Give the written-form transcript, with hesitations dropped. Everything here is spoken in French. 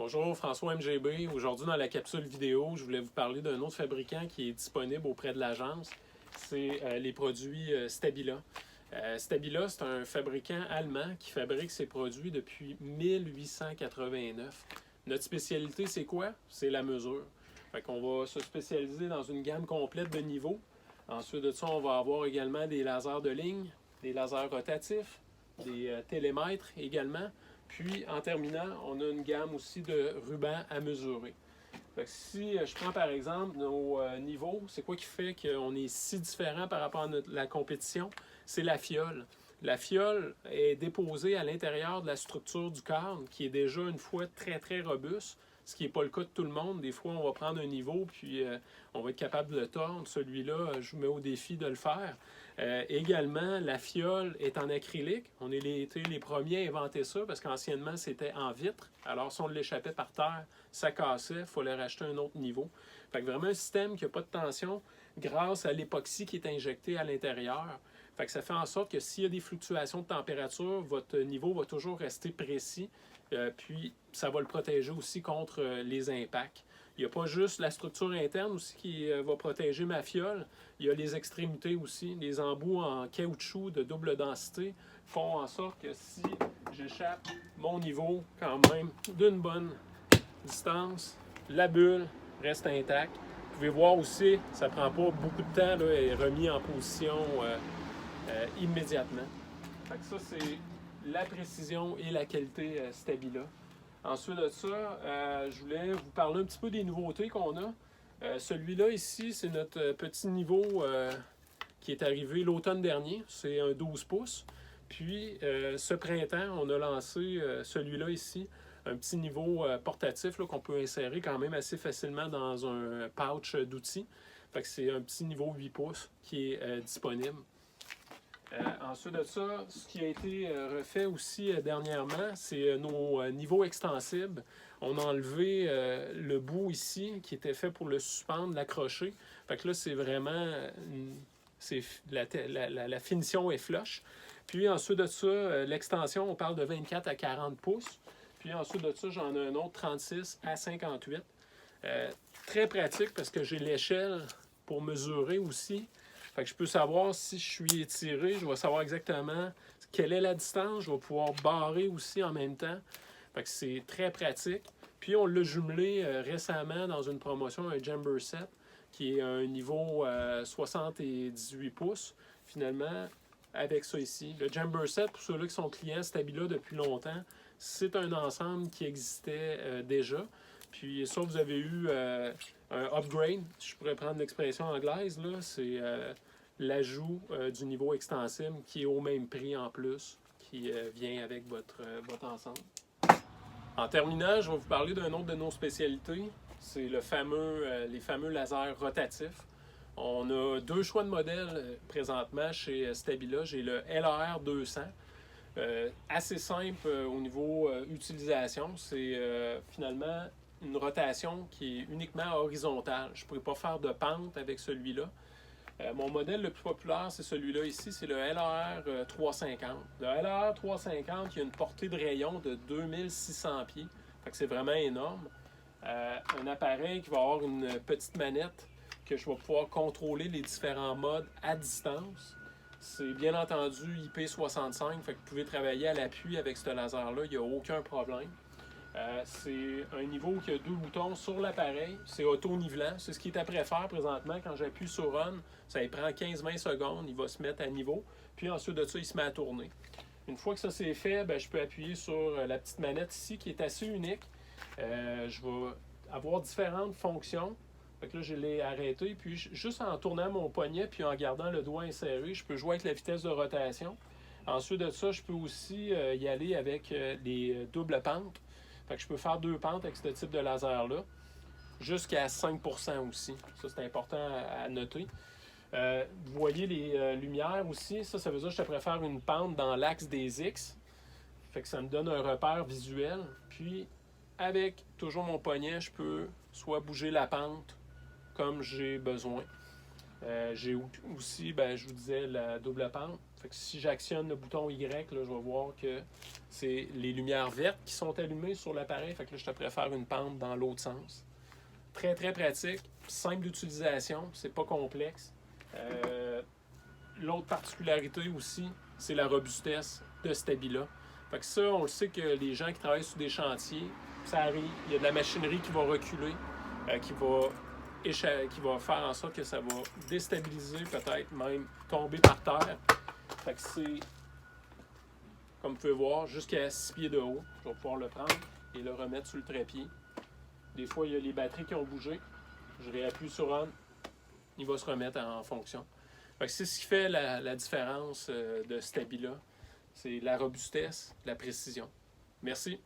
Bonjour, François MGB. Aujourd'hui, dans la capsule vidéo, je voulais vous parler d'un autre fabricant qui est disponible auprès de l'agence. C'est les produits Stabila. Stabila, c'est un fabricant allemand qui fabrique ses produits depuis 1889. Notre spécialité, c'est quoi? C'est la mesure. Fait qu'on va se spécialiser dans une gamme complète de niveaux. Ensuite de ça, on va avoir également des lasers de ligne, des lasers rotatifs, des télémètres également. Puis, en terminant, on a une gamme aussi de rubans à mesurer. Fait que si je prends par exemple nos niveaux, c'est quoi qui fait qu'on est si différent par rapport à la compétition? C'est la fiole. La fiole est déposée à l'intérieur de la structure du corps, qui est déjà une fois très très robuste, ce qui n'est pas le cas de tout le monde. Des fois, on va prendre un niveau, puis on va être capable de le tordre. Celui-là, je vous mets au défi de le faire. Également, la fiole est en acrylique. On est les premiers à inventer ça parce qu'anciennement, c'était en vitre. Alors, si on l'échappait par terre, ça cassait. Il fallait racheter un autre niveau. Fait que vraiment un système qui n'a pas de tension grâce à l'époxy qui est injecté à l'intérieur. Fait que ça fait en sorte que s'il y a des fluctuations de température, votre niveau va toujours rester précis. Puis, ça va le protéger aussi contre les impacts. Il n'y a pas juste la structure interne aussi qui va protéger ma fiole. Il y a les extrémités aussi. Les embouts en caoutchouc de double densité font en sorte que si j'échappe mon niveau quand même d'une bonne distance, la bulle reste intacte. Vous pouvez voir aussi, ça ne prend pas beaucoup de temps, là, elle est remis en position immédiatement. Fait que ça, c'est la précision et la qualité Stabila. Ensuite de ça, je voulais vous parler un petit peu des nouveautés qu'on a. Celui-là ici, c'est notre petit niveau qui est arrivé l'automne dernier. C'est un 12 pouces. Puis, ce printemps, on a lancé celui-là ici, un petit niveau portatif qu'on peut insérer quand même assez facilement dans un pouch d'outils. Fait que c'est un petit niveau 8 pouces qui est disponible. Ensuite de ça, ce qui a été refait aussi dernièrement, c'est nos niveaux extensibles. On a enlevé le bout ici qui était fait pour le suspendre, l'accrocher. Fait que là, c'est vraiment... la finition est flush. Puis ensuite de ça, l'extension, on parle de 24 à 40 pouces. Puis ensuite de ça, j'en ai un autre 36 à 58. Très pratique parce que j'ai l'échelle pour mesurer aussi. Fait que je peux savoir si je suis étiré, je vais savoir exactement quelle est la distance, je vais pouvoir barrer aussi en même temps. Fait que c'est très pratique. Puis on l'a jumelé récemment dans une promotion, un Jumper Set, qui est un niveau 78 pouces, finalement, avec ça ici. Le Jumper Set, pour ceux-là qui sont clients Stabila depuis longtemps, c'est un ensemble qui existait déjà. Puis ça, vous avez eu un upgrade, si je pourrais prendre l'expression anglaise, là, c'est l'ajout du niveau extensible qui est au même prix en plus, qui vient avec votre ensemble. En terminant, je vais vous parler d'un autre de nos spécialités. C'est les fameux lasers rotatifs. On a deux choix de modèles présentement chez Stabila. J'ai le LAR 200. Assez simple au niveau utilisation. C'est finalement une rotation qui est uniquement horizontale. Je ne pourrais pas faire de pente avec celui-là. Mon modèle le plus populaire, c'est celui-là ici, c'est le LAR 350. Le LAR 350, il y a une portée de rayon de 2600 pieds. Fait que c'est vraiment énorme. Un appareil qui va avoir une petite manette que je vais pouvoir contrôler les différents modes à distance. C'est bien entendu IP65, fait que vous pouvez travailler à l'appui avec ce laser-là, il n'y a aucun problème. C'est un niveau qui a deux boutons sur l'appareil. C'est auto-nivelant. C'est ce qui est après faire présentement. Quand j'appuie sur On, ça prend 15-20 secondes. Il va se mettre à niveau. Puis ensuite de ça, il se met à tourner. Une fois que ça c'est fait, je peux appuyer sur la petite manette ici qui est assez unique. Je vais avoir différentes fonctions. Fait que là, je l'ai arrêté. Puis juste en tournant mon poignet puis en gardant le doigt inséré, je peux jouer avec la vitesse de rotation. Ensuite de ça, je peux aussi y aller avec les doubles pentes. Fait que je peux faire deux pentes avec ce type de laser-là, jusqu'à 5% aussi. Ça, c'est important à noter. Vous voyez les lumières aussi. Ça veut dire que je préfère une pente dans l'axe des X. Fait que ça me donne un repère visuel. Puis, avec toujours mon poignet, je peux soit bouger la pente comme j'ai besoin. J'ai aussi, je vous disais, la double pente. Fait que si j'actionne le bouton Y, là, je vais voir que c'est les lumières vertes qui sont allumées sur l'appareil. Fait que là, je te préfère une pente dans l'autre sens. Très, très pratique. Simple d'utilisation. C'est pas complexe. L'autre particularité aussi, c'est la robustesse de Stabila. Fait que ça, on le sait que les gens qui travaillent sur des chantiers, ça arrive. Il y a de la machinerie qui va reculer, qui va faire en sorte que ça va déstabiliser, peut-être même tomber par terre. Fait que c'est, comme vous pouvez voir, jusqu'à 6 pieds de haut. Je vais pouvoir le prendre et le remettre sur le trépied. Des fois, il y a les batteries qui ont bougé. Je réappuie sur On. Il va se remettre en fonction. Fait que c'est ce qui fait la différence de Stabila. C'est la robustesse, la précision. Merci.